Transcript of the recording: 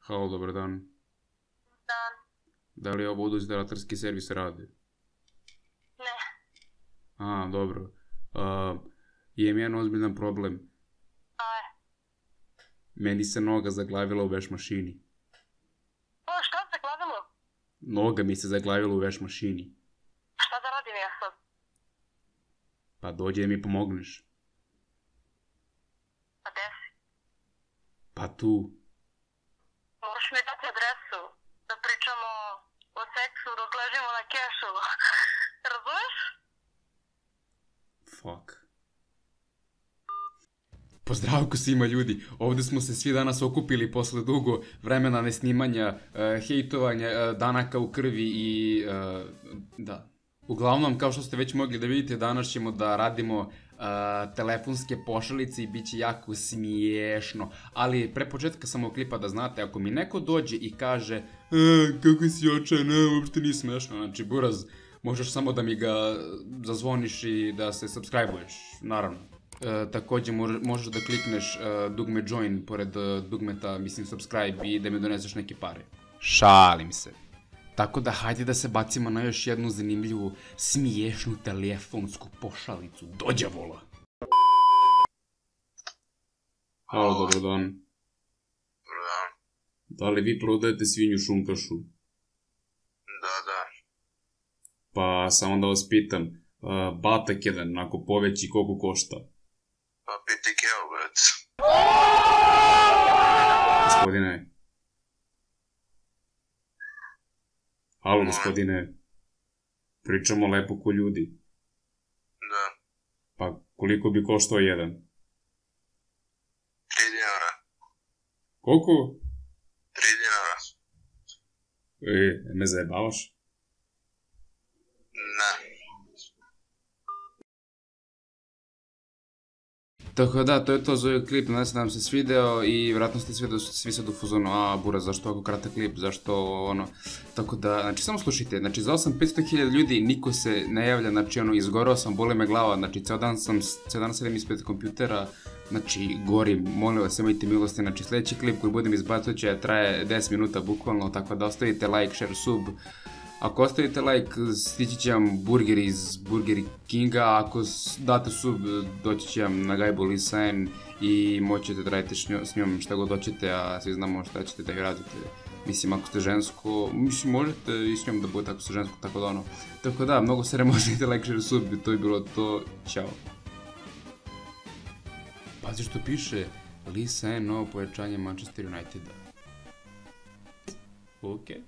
Halo, dobar dan. Dan. Da li ovo vodoizolatorski servis radi? Ne. Dobro. Imam jedan ozbiljan problem. Aj. Meni se noga zaglavila u veš mašini. O, šta se glavilo? Noga mi se zaglavila u veš mašini. Šta da radim ja sad? Pa dođi da mi pomogneš. Pa gde si? Pa tu. Moraš mi dati adresu. Da pričamo o seksu dok ležimo na kešu. Razumeš? Fuck. Pozdravko svima ljudi, ovde smo se svi danas okupili posle dugo vremena nesnimanja, hejtovanja, danaka u krvi i da. Uglavnom, kao što ste već mogli da vidite, danas ćemo da radimo telefonske pošalice i bit će jako smiješno. Ali pre početka samog klipa da znate, ako mi neko dođe i kaže kako si očajan, uopšte nije smešno, znači buraz, možeš samo da mi ga zazvoniš i da se subscribe-uješ, naravno. Takođe možeš da klikneš dugme join pored dugmeta, mislim subscribe i da mi doneseš neke pare. Šalim se. Tako da hajde da se bacimo na još jednu zanimljivu, smiješnu telefonsku pošalicu. Dođa vola! Halo, dobar dan. Dobar dan. Da li vi prodajete svinju šunkašu? Da. Pa samo da vas pitam, batak jedan, ako poveći, koliko košta? Pa piti keo, bret. Gospodine. Halo, gospodine. Pričamo lepo ko ljudi. Da. Pa koliko bi koštao jedan? 3 dinara. Koliko? 3 dinara. Me zajebavaš? Ne. Tako da, to je to za ovaj klip, nadam se da vam se svideo i vjerojatno ste svi sad u fazonu, buraz, zašto ovako kratak klip, zašto ono, tako da, znači samo slušajte, znači za 500.000 ljudi niko se ne javlja, znači ono, izgorao sam, boli me glava, znači ceo dan sedim ispred kompjutera, znači gorim, molim vas, imajte milosti, znači sledeći klip koji budem izbacit će traje 10 minuta bukvalno, tako da ostavite like, share, sub. Ako ostavite like, stići će vam burger iz Burger Kinga, a ako date sub, doći će vam na gajbu Lisa N i moćete da radite s njom šta god hoćete, a svi znamo šta ćete da joj radite. Mislim, ako ste žensko, mislim, možete i s njom da budete ako ste žensko, tako da ono. Tako da, mnogo sere možete like, share, sub, to je bilo to, ćao. Pazi što piše, Lisa N, novo pojačanje Manchester Uniteda. Okej.